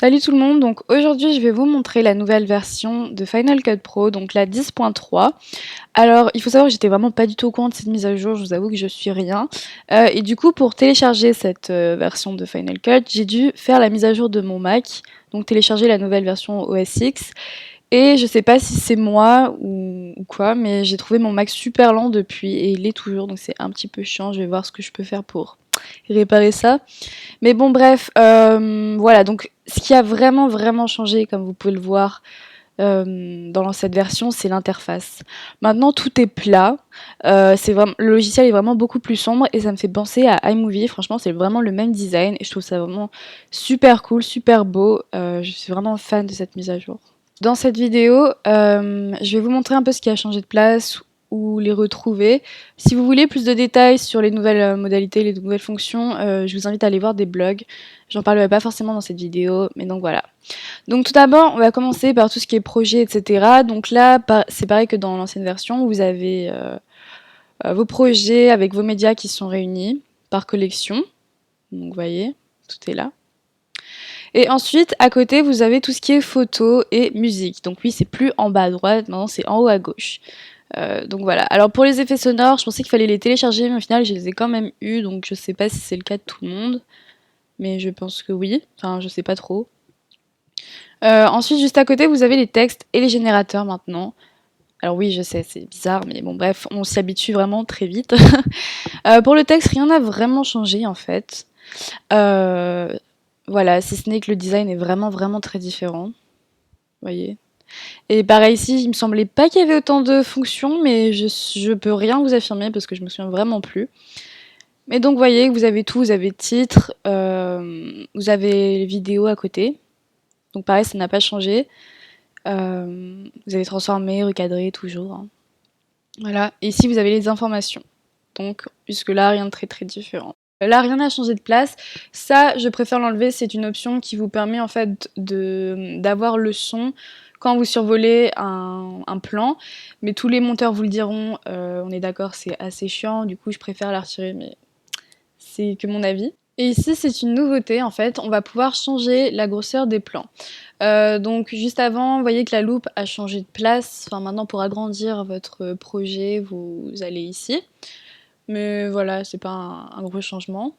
Salut tout le monde, donc aujourd'hui je vais vous montrer la nouvelle version de Final Cut Pro, donc la 10.3. Alors il faut savoir que j'étais vraiment pas du tout au courant de cette mise à jour, je vous avoue que je suis rien. Et du coup pour télécharger cette version de Final Cut, j'ai dû faire la mise à jour de mon Mac, donc télécharger la nouvelle version OS X. Et je sais pas si c'est moi ou quoi, mais j'ai trouvé mon Mac super lent depuis et il l'est toujours, donc c'est un petit peu chiant, je vais voir ce que je peux faire pour réparer ça. Mais bon, bref, voilà. Donc, ce qui a vraiment changé, comme vous pouvez le voir dans cette version, c'est l'interface. Maintenant, tout est plat. Le logiciel est vraiment beaucoup plus sombre et ça me fait penser à iMovie. Franchement, c'est vraiment le même design et je trouve ça vraiment super cool, super beau. Je suis vraiment fan de cette mise à jour. Dans cette vidéo, je vais vous montrer un peu ce qui a changé de place, ou les retrouver. Si vous voulez plus de détails sur les nouvelles modalités, les nouvelles fonctions, je vous invite à aller voir des blogs. J'en parlerai pas forcément dans cette vidéo, mais donc voilà. Donc tout d'abord, on va commencer par tout ce qui est projet, etc. Donc là, c'est pareil que dans l'ancienne version, vous avez vos projets avec vos médias qui sont réunis par collection. Donc vous voyez, tout est là. Et ensuite, à côté, vous avez tout ce qui est photo et musique. Donc oui, c'est plus en bas à droite, maintenant c'est en haut à gauche. Donc voilà. Alors pour les effets sonores, je pensais qu'il fallait les télécharger, mais au final, je les ai quand même eus, donc je sais pas si c'est le cas de tout le monde, mais je pense que oui. Enfin, je sais pas trop. Ensuite, juste à côté, vous avez les textes et les générateurs maintenant. Alors oui, je sais, c'est bizarre, mais bon, bref, on s'y habitue vraiment très vite. Pour le texte, rien n'a vraiment changé en fait. Euh, voilà, si ce n'est que le design est vraiment très différent. Vous voyez. Et pareil ici, il me semblait pas qu'il y avait autant de fonctions, mais je peux rien vous affirmer parce que je me souviens vraiment plus. Mais donc, vous voyez, vous avez tout, vous avez titre, vous avez les vidéos à côté. Donc pareil, ça n'a pas changé. Vous avez transformé, recadré, toujours, hein. Voilà. Et ici, vous avez les informations. Donc, puisque là, rien de très différent. Là, rien n'a changé de place. Ça, je préfère l'enlever. C'est une option qui vous permet en fait d'avoir le son quand vous survolez un plan. Mais tous les monteurs vous le diront, on est d'accord, c'est assez chiant. Du coup, je préfère la retirer, mais c'est que mon avis. Et ici, c'est une nouveauté en fait. On va pouvoir changer la grosseur des plans. Donc juste avant, vous voyez que la loupe a changé de place. Enfin, maintenant, pour agrandir votre projet, vous allez ici. Mais voilà, c'est pas un gros changement.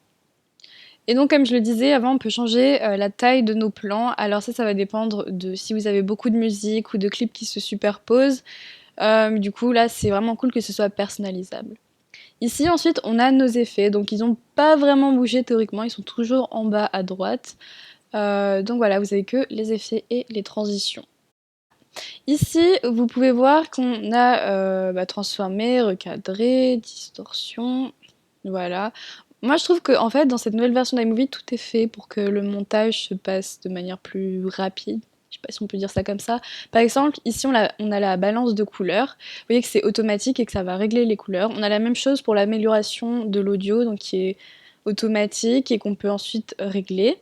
Et donc, comme je le disais, avant, on peut changer la taille de nos plans. Alors ça va dépendre de si vous avez beaucoup de musique ou de clips qui se superposent. Du coup, là, c'est vraiment cool que ce soit personnalisable. Ici, ensuite, on a nos effets. Donc, ils n'ont pas vraiment bougé théoriquement. Ils sont toujours en bas à droite. Donc voilà, vous avez que les effets et les transitions. Ici, vous pouvez voir qu'on a transformé, recadré, distorsion, voilà. Moi, je trouve que en fait, dans cette nouvelle version d'iMovie, tout est fait pour que le montage se passe de manière plus rapide. Je sais pas si on peut dire ça comme ça. Par exemple, ici, on a la balance de couleurs. Vous voyez que c'est automatique et que ça va régler les couleurs. On a la même chose pour l'amélioration de l'audio, donc qui est automatique et qu'on peut ensuite régler.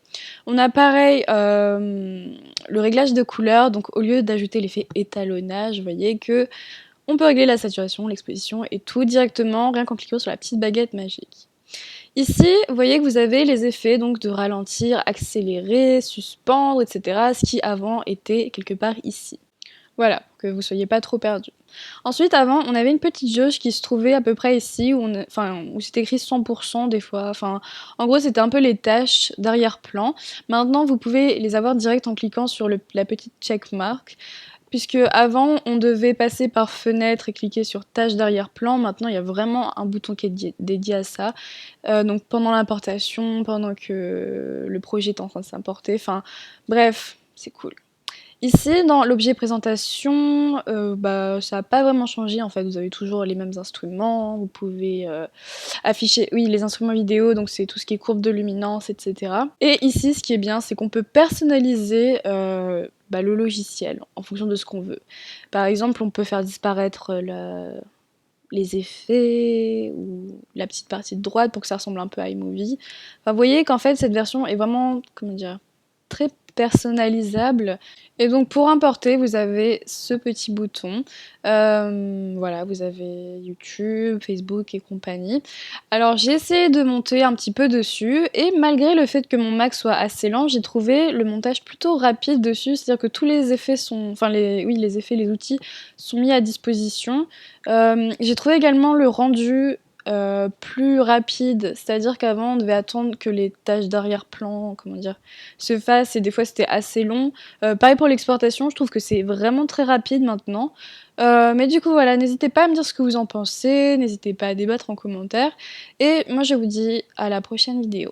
On a pareil le réglage de couleurs, donc au lieu d'ajouter l'effet étalonnage, vous voyez que on peut régler la saturation, l'exposition et tout directement, rien qu'en cliquant sur la petite baguette magique. Ici, vous voyez que vous avez les effets donc de ralentir, accélérer, suspendre, etc. Ce qui avant était quelque part ici. Voilà, pour que vous soyez pas trop perdu. Ensuite, avant, on avait une petite jauge qui se trouvait à peu près ici, où c'était écrit 100% des fois. Enfin, en gros, c'était un peu les tâches d'arrière-plan. Maintenant, vous pouvez les avoir direct en cliquant sur la petite checkmark. Puisque avant, on devait passer par fenêtre et cliquer sur tâches d'arrière-plan. Maintenant, il y a vraiment un bouton qui est dédié à ça. Donc pendant l'importation, pendant que le projet est en train de s'importer. Enfin, bref, c'est cool. Ici, dans l'objet présentation, ça n'a pas vraiment changé en fait, vous avez toujours les mêmes instruments, vous pouvez afficher, oui, les instruments vidéo, donc c'est tout ce qui est courbe de luminance, etc. Et ici, ce qui est bien, c'est qu'on peut personnaliser le logiciel en fonction de ce qu'on veut. Par exemple, on peut faire disparaître les effets ou la petite partie de droite pour que ça ressemble un peu à iMovie. Enfin, vous voyez qu'en fait, cette version est vraiment, comment dire, très personnalisable. Et donc pour importer, vous avez ce petit bouton. Voilà, vous avez YouTube, Facebook et compagnie. Alors j'ai essayé de monter un petit peu dessus et malgré le fait que mon Mac soit assez lent, j'ai trouvé le montage plutôt rapide dessus. C'est-à-dire que tous les effets sont, enfin les effets, les outils sont mis à disposition. J'ai trouvé également le rendu plus rapide, c'est-à-dire qu'avant on devait attendre que les tâches d'arrière-plan, comment dire, se fassent et des fois c'était assez long. Pareil pour l'exportation, je trouve que c'est vraiment très rapide maintenant. Mais du coup voilà, n'hésitez pas à me dire ce que vous en pensez, n'hésitez pas à débattre en commentaire et moi je vous dis à la prochaine vidéo.